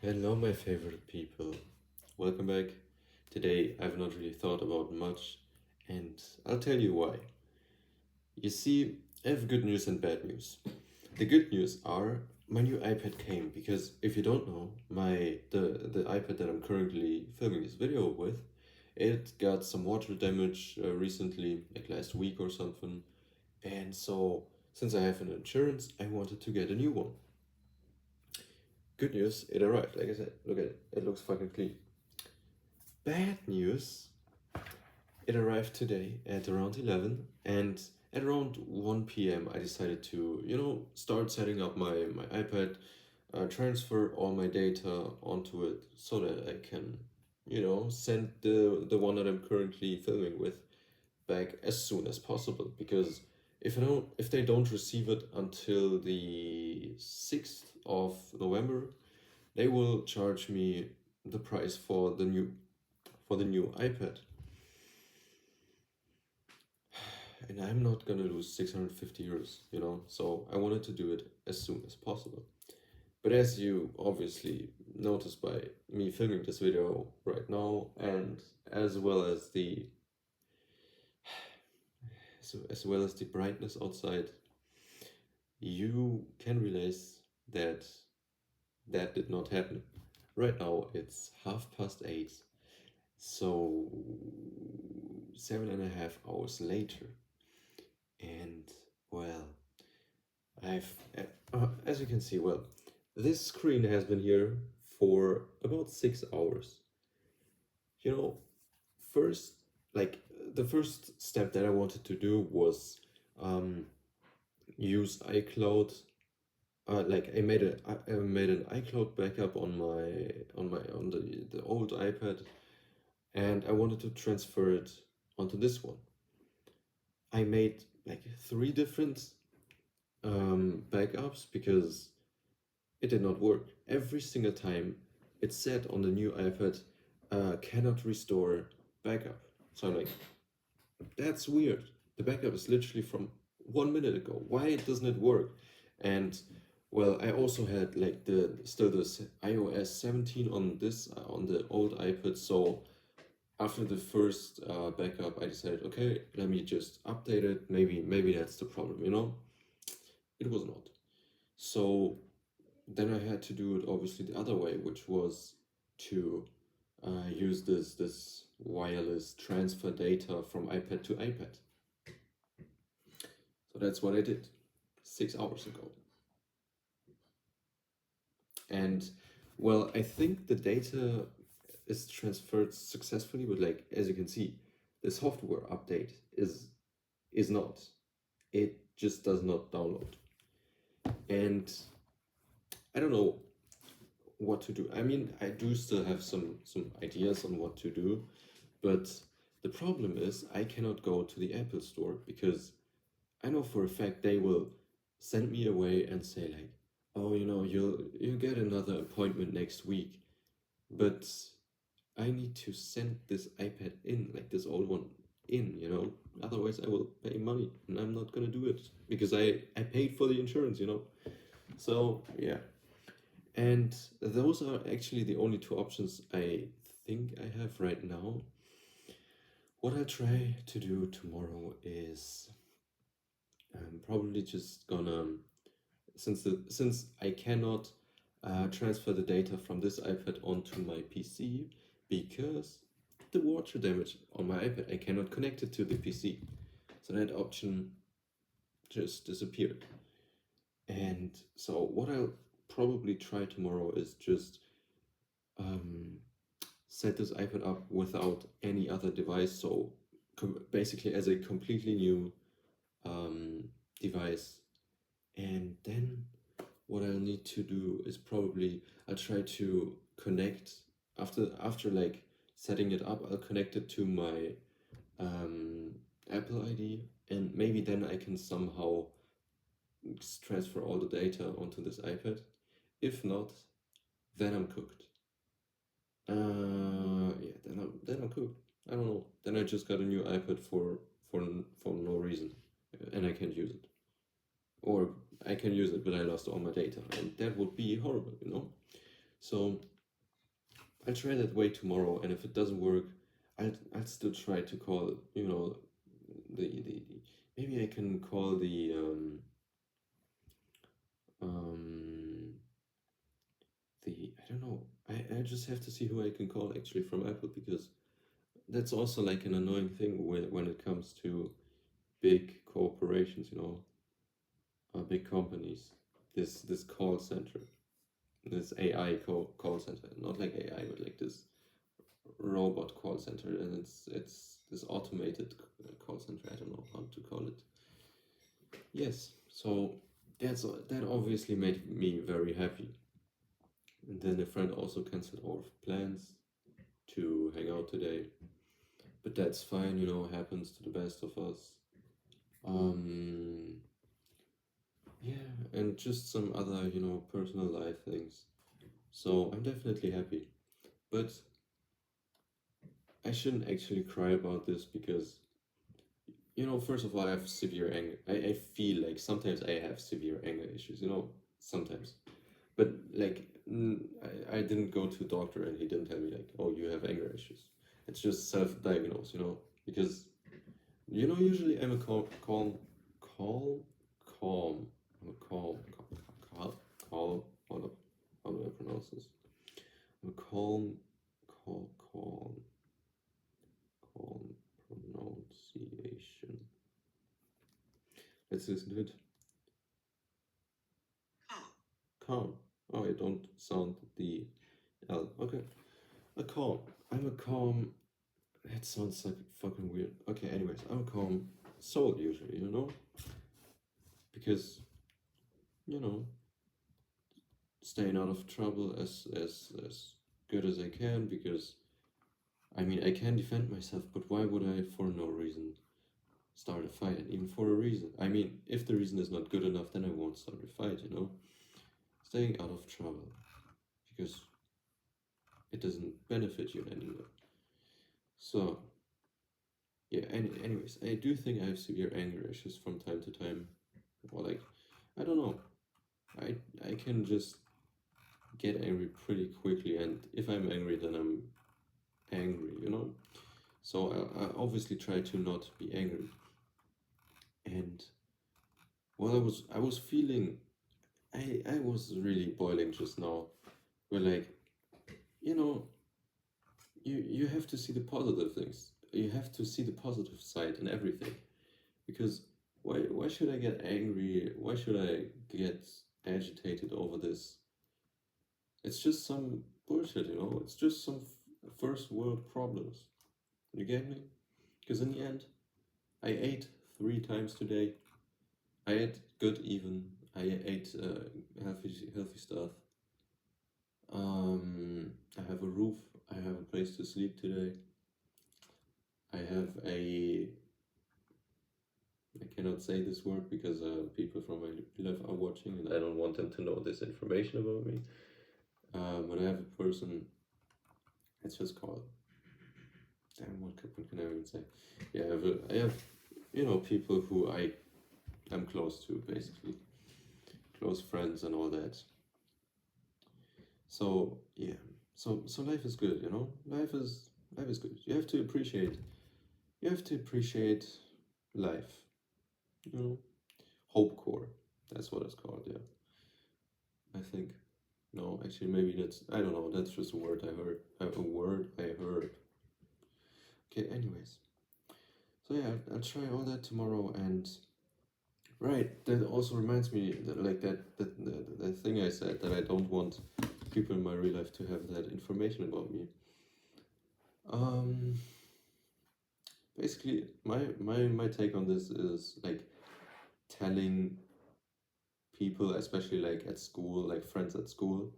Hello, my favorite people. Welcome back. Today, I've not really thought about much, and I'll tell you why. You see, I have good news and bad news. The good news are my new iPad came because if you don't know, the iPad that I'm currently filming this video with, it got some water damage recently, like last week or something, and so since I have an insurance, I wanted to get a new one. Good news, it arrived. Like I said, look at it. It looks fucking clean. Bad news, it arrived today at around 11, and at around 1 p.m. I decided to, start setting up my iPad, transfer all my data onto it so that I can, send the one that I'm currently filming with back as soon as possible. Because if they don't receive it until the 6th of November, they will charge me the price for the new iPad. And I'm not gonna lose 650 euros, so I wanted to do it as soon as possible. But as you obviously noticed by me filming this video right now, and as well as the as well as the brightness outside, you can realize that that did not happen. Right now it's 8:30, so 7.5 hours later, and well, as you can see, this screen has been here for about 6 hours. You know, first, like the first step that I wanted to do was um, use iCloud. I made an iCloud backup on the old iPad, and I wanted to transfer it onto this one. I made like three different backups because it did not work. Every single time it said on the new iPad, cannot restore backup. So I'm like, that's weird. The backup is literally from 1 minute ago. Why doesn't it work? And well, I also had like the iOS 17 on on the old iPad. So after the first backup, I decided, okay, let me just update it. Maybe that's the problem. It was not. So then I had to do it obviously the other way, which was to use this wireless transfer data from iPad to iPad. So that's what I did 6 hours ago. And well, I think the data is transferred successfully, but like as you can see, the software update is not. It just does not download. And I don't know what to do. I mean, I do still have some ideas on what to do, but the problem is I cannot go to the Apple store because I know for a fact they will send me away and say like, oh, you'll get another appointment next week, but I need to send this iPad in, like this old one in. Otherwise I will pay money and I'm not gonna do it because I paid for the insurance. So yeah. And those are actually the only two options I think I have right now. What I'll try to do tomorrow is I'm probably just gonna, since I cannot transfer the data from this iPad onto my PC because the water damage on my iPad, I cannot connect it to the PC. So that option just disappeared. And so what I'll probably try tomorrow is just um, set this iPad up without any other device. So basically as a completely new device. And then what I'll need to do is probably I'll try to connect after like setting it up. I'll connect it to my Apple ID, and maybe then I can somehow transfer all the data onto this iPad. If not, then I'm cooked. Yeah, then I'm cooked. I don't know. Then I just got a new iPad for no reason, and I can't use it, or I can use it, but I lost all my data, and that would be horrible. So I'll try that way tomorrow, and if it doesn't work, I'll still try to call, the maybe I can call um I don't know. I just have to see who I can call actually from Apple, because that's also like an annoying thing when it comes to big corporations, big companies. This call center, this AI call center, not like AI, but like this robot call center, and it's this automated call center. I don't know how to call it. Yes, so that obviously made me very happy. And then a friend also canceled all of plans to hang out today, but that's fine. Happens to the best of us. Um, yeah, and just some other personal life things. So I'm definitely happy, but I shouldn't actually cry about this because first of all, I have severe anger. I feel like sometimes I have severe anger issues, sometimes. But like, I didn't go to a doctor and he didn't tell me, like, oh, you have anger issues. It's just self-diagnosed, because, usually I'm a calm, calm, I'm a hold up, how do I pronounce this? I'm a calm pronunciation. Let's listen to it. Calm. Oh, I don't sound the L. Okay. A calm. I'm a calm. That sounds like fucking weird. Okay, anyways, I'm a calm soul usually, because, you know, staying out of trouble as good as I can, because I mean I can defend myself, but why would I for no reason start a fight? And even for a reason. I mean, if the reason is not good enough, then I won't start a fight. Staying out of trouble. Because it doesn't benefit you in any way. So yeah, anyways, I do think I have severe anger issues from time to time. Or like, I don't know. I can just get angry pretty quickly, and if I'm angry, then I'm angry. So I obviously try to not be angry. And well, I was feeling, I was really boiling just now. Where like, you know, you have to see the positive things. You have to see the positive side in everything. Because why should I get angry? Why should I get agitated over this? It's just some bullshit. It's just some first world problems. You get me? Because in the end, I ate 3 times today. I ate good even. I ate healthy stuff. I have a roof. I have a place to sleep today. I have a. I cannot say this word because people from my life are watching, and I don't want them to know this information about me. But I have a person. It's just called. Damn, what can I even say? Yeah, I have people who I am close to, basically close friends and all that. So yeah, so life is good. Life is good. You have to appreciate. You have to appreciate life. You know, hope core. That's what it's called. Yeah, I think. No, actually, maybe that's. I don't know. That's just a word I heard. A word I heard. Okay. Anyways, so yeah, I'll try all that tomorrow. And right, that also reminds me that like that thing I said, that I don't want people in my real life to have that information about me. Um, Basically, my take on this is like telling people, especially like at school, like friends at school.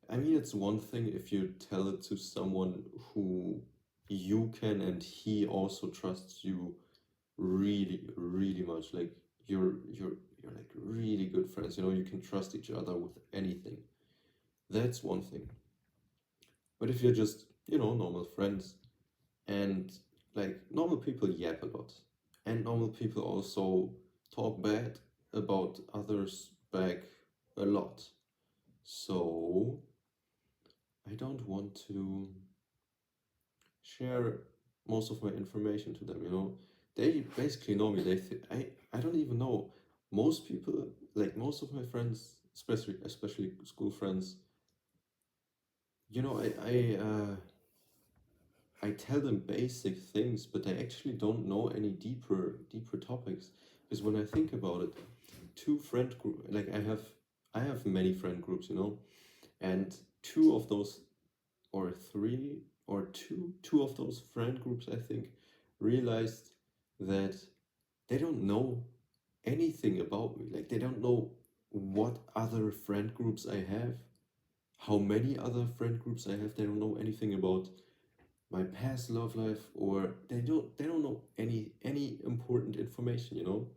I mean, it's one thing if you tell it to someone who you can and he also trusts you really, really much. Like you're like really good friends. You can trust each other with anything. That's one thing. But if you're just, normal friends, and like normal people yap a lot, and normal people also talk bad about others back a lot. So I don't want to share most of my information to them, you know. They basically know me. I don't even know. Most people, like most of my friends, especially school friends, you know, I tell them basic things, but they actually don't know any deeper topics. Because when I think about it, two friend group, like I have many friend groups, you know, and two of those, or three or two of those friend groups, I think, realized that they don't know anything about me. Like they don't know what other friend groups I have, how many other friend groups I have. They don't know anything about my past love life, or they don't know any important information, you know.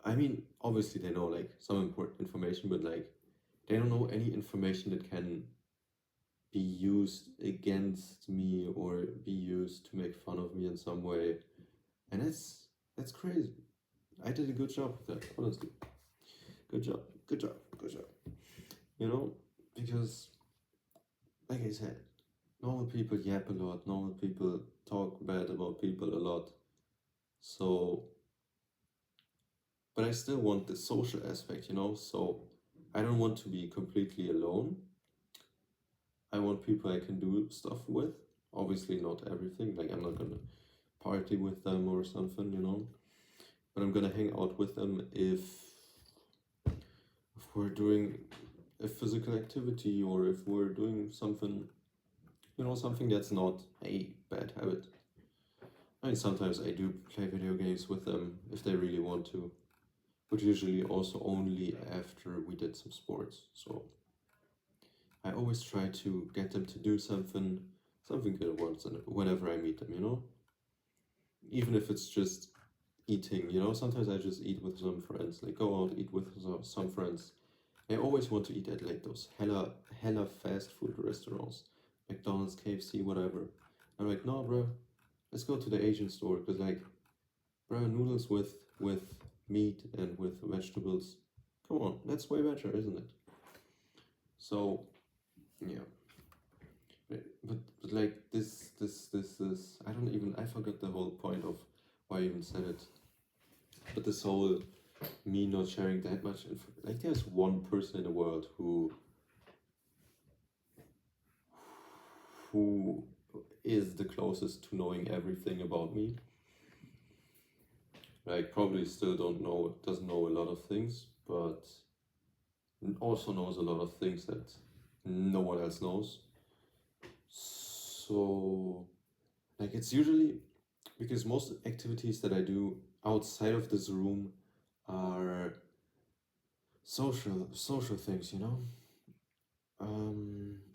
I mean, obviously they know like some important information, but like they don't know any information that can be used against me or be used to make fun of me in some way. And that's crazy. I did a good job with that, honestly. Good job, good job, good job. You know, because like I said, normal people yap a lot, normal people talk bad about people a lot. So, but I still want the social aspect, you know? So I don't want to be completely alone. I want people I can do stuff with. Obviously, not everything. Like, I'm not gonna party with them or something, you know? But I'm gonna hang out with them if we're doing a physical activity, or if we're doing something, you know, something that's not a bad habit. I mean, sometimes I do play video games with them if they really want to, but usually also only after we did some sports. So I always try to get them to do something good once and whenever I meet them, you know? Even if it's just eating, you know? Sometimes I just eat with some friends, like go out, eat with some friends. I always want to eat at like those hella fast food restaurants, McDonald's, KFC, whatever. I'm like, no, bro, let's go to the Asian store, because like, bro, noodles with meat and with vegetables, come on, that's way better, isn't it? So yeah, but like this, I forgot the whole point of why I even said it. But this whole me not sharing that much info, like there's one person in the world who is the closest to knowing everything about me. Like probably still doesn't know a lot of things, but also knows a lot of things that no one else knows. So like it's usually because most activities that I do outside of this room are social things, you know.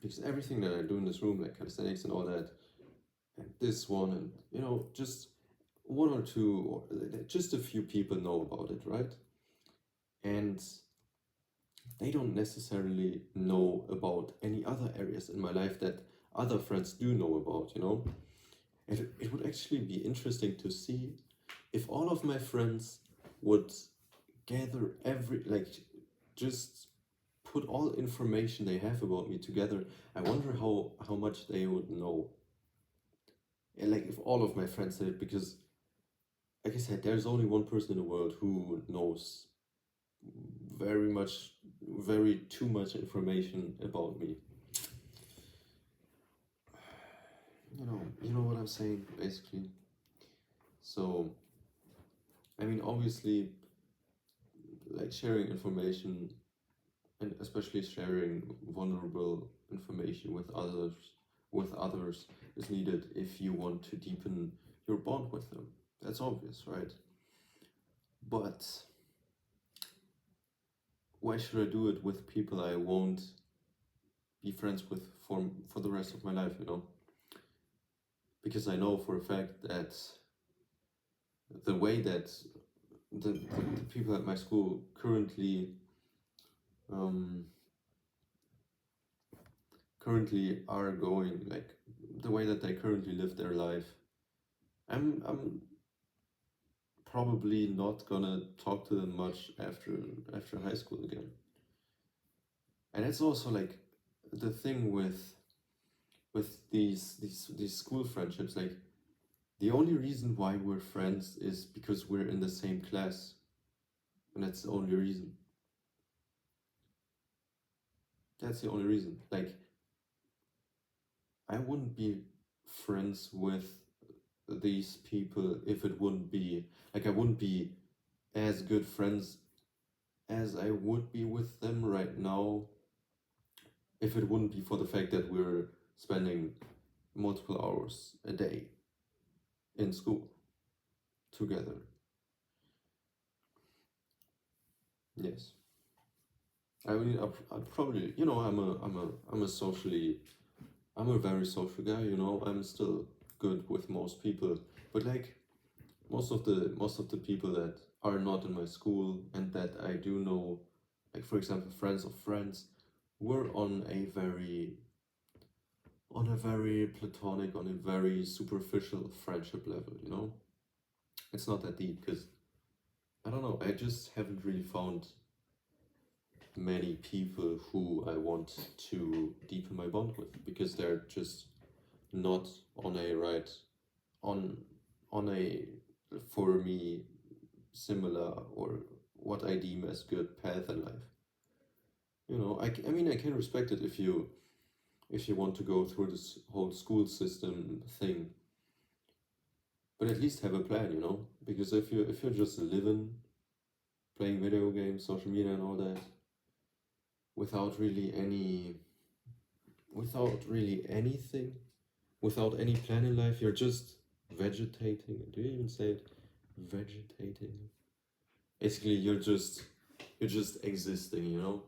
Because everything that I do in this room, like calisthenics and all that, and this one, and you know, just one or two, or just a few people know about it, right? And they don't necessarily know about any other areas in my life that other friends do know about, you know. It would actually be interesting to see if all of my friends would gather just put all information they have about me together. I wonder how much they would know. And like if all of my friends did it, because like I said, there's only one person in the world who knows very much, very too much information about me. You know what I'm saying, basically. So, I mean, obviously, like sharing information, and especially sharing vulnerable information with others is needed if you want to deepen your bond with them. That's obvious, right? But why should I do it with people I won't be friends with for the rest of my life, you know? Because I know for a fact that the way that the people at my school um, currently are going, like the way that they currently live their life, I'm probably not gonna talk to them much after high school again. And it's also like the thing with these school friendships, like the only reason why we're friends is because we're in the same class, and that's the only reason. That's the only reason. Like, I wouldn't be friends with these people if it wouldn't be like I wouldn't be as good friends as I would be with them right now if it wouldn't be for the fact that we're spending multiple hours a day in school together. Yes. I mean, I probably, I'm a very social guy, I'm still good with most people, but like most of the people that are not in my school and that I do know, like for example, friends of friends, were on a very platonic, on a very superficial friendship level. It's not that deep because I don't know, I just haven't really found many people who I want to deepen my bond with because they're just not on a right on on a for me similar or what I deem as good path in life. I mean I can respect it if you want to go through this whole school system thing, but at least have a plan. Because if you're just living, playing video games, social media, and all that without really any, without really anything, without any plan in life, you're just vegetating. Do you even say it? Vegetating. Basically, you're just existing.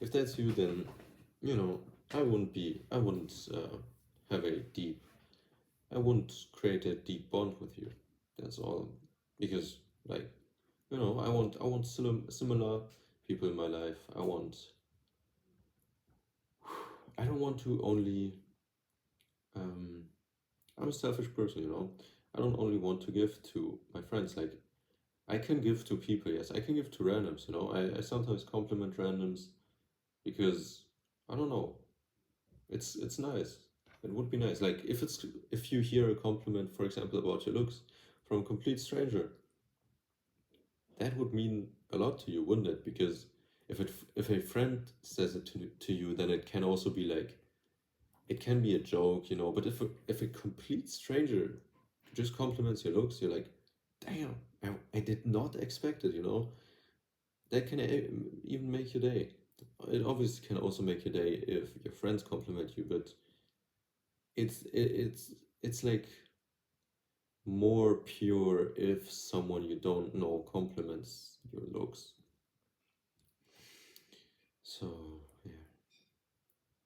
If that's you, then you know I wouldn't have a deep, I wouldn't create a deep bond with you. That's all, because like I want similar people in my life. I don't want to only um I'm a selfish person. I don't only want to give to my friends. Like I can give to people, yes. I can give to randoms. I sometimes compliment randoms because I don't know. It's nice. It would be nice. Like if you hear a compliment, for example, about your looks from a complete stranger, that would mean a lot to you, wouldn't it? Because if a friend says it to you, then it can also be like it can be a joke. But if a complete stranger just compliments your looks, you're like, damn, I did not expect it. That can even make your day. It obviously can also make your day if your friends compliment you, but it's like more pure if someone you don't know compliments your looks. So yeah,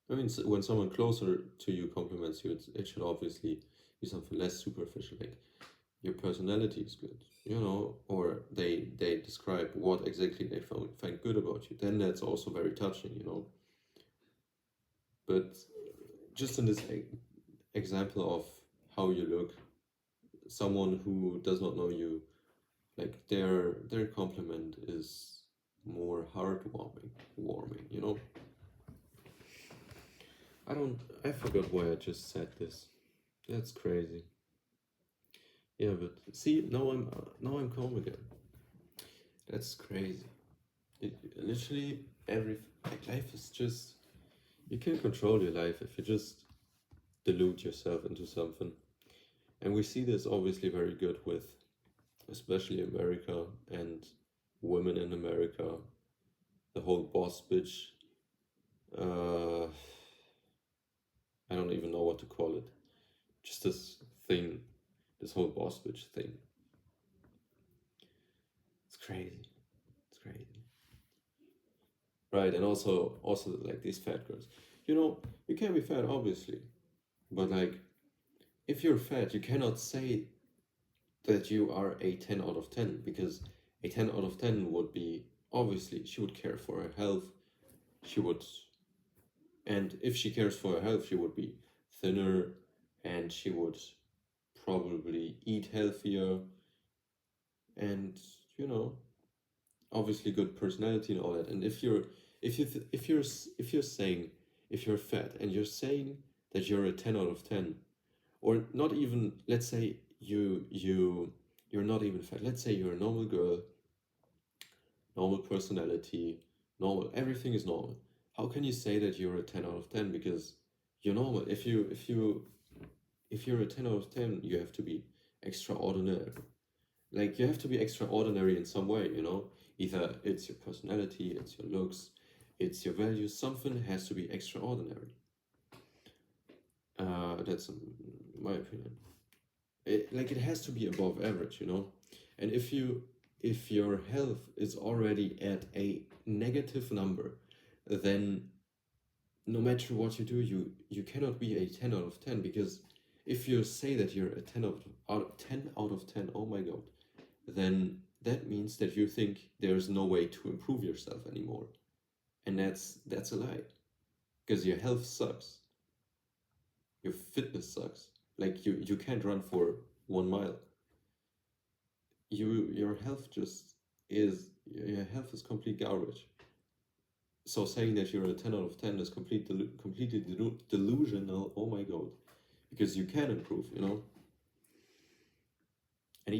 I mean, when someone closer to you compliments you, it should obviously be something less superficial, like your personality is good, or they describe what exactly they find good about you. Then that's also very touching. But just in this example of how you look, someone who does not know you, like their compliment is more heartwarming. I forgot why I just said this. That's crazy. Yeah, but see, now I'm calm again. That's crazy. Literally every like life is just, you can control your life if you just delude yourself into something. And we see this obviously very good with especially America and women in America, the whole boss bitch. Uh, I don't even know what to call it. Just this thing, this whole boss bitch thing. It's crazy. It's crazy. Right, and also like these fat girls. You can be fat obviously, but like if you're fat, you cannot say that you are a 10 out of 10 because a 10 out of 10 would be obviously she would care for her health. She would, and if she cares for her health, she would be thinner and she would probably eat healthier and, you know, obviously good personality and all that. And if you're saying, if you're fat and you're saying that you're a 10 out of 10, or not even, let's say you're not even fat, let's say you're a normal girl, normal personality, normal, everything is normal. How can you say that you're a 10 out of 10? Because you're normal. If you're a 10 out of 10, you have to be extraordinary. Like, you have to be extraordinary in some way, you know? Either it's your personality, it's your looks, it's your values, something has to be extraordinary. That's my opinion. It has to be above average, you know? And if your health is already at a negative number, then no matter what you do, you cannot be a 10 out of 10, because if you say that you're a 10 out of 10, oh my god, then that means that you think there's no way to improve yourself anymore. And that's a lie. Because your health sucks. Your fitness sucks. Like, you can't run for 1 mile. Your health is complete garbage. So saying that you're a 10 out of 10 is completely delusional. Oh my god. Because you can improve, you know? And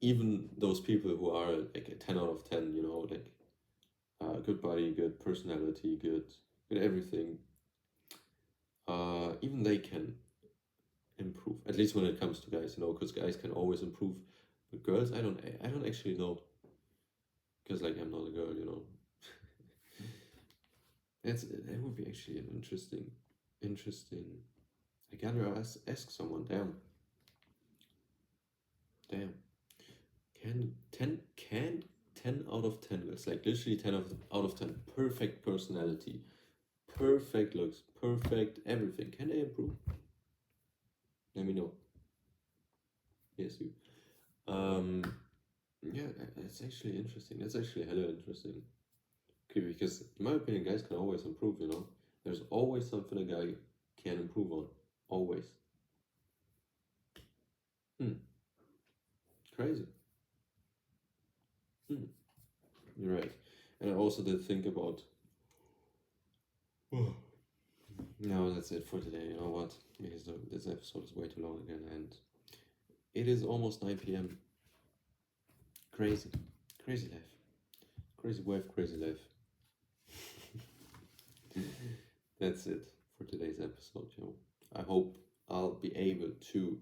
even those people who are like a 10 out of 10, you know, like good body, good personality, good everything, even they can improve, at least when it comes to guys, you know, because guys can always improve. But girls, I don't actually know, because like I'm not a girl, you know. That would be actually an interesting. I gotta ask someone. Damn. Can 10 out of 10 girls, like literally 10 out of 10, perfect personality, perfect looks, perfect everything, can they improve? Let me know. Yes, you. Yeah, that's actually interesting. That's actually hella interesting. Okay, because in my opinion, guys can always improve, you know? There's always something a guy can improve on. Always. Crazy. You're right. And I also did think about. No, that's it for today. You know what? Because this episode is way too long again, and it is almost 9 p.m. Crazy. Crazy life. Crazy wife, crazy life. That's it for today's episode, yo. I hope I'll be able to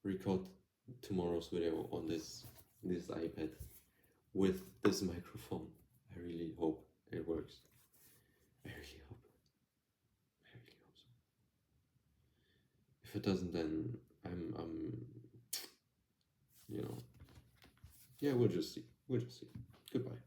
record tomorrow's video on this iPad with this microphone. I really hope it works. I really hope. I really hope so. If it doesn't, then I'm you know, yeah, we'll just see. Goodbye.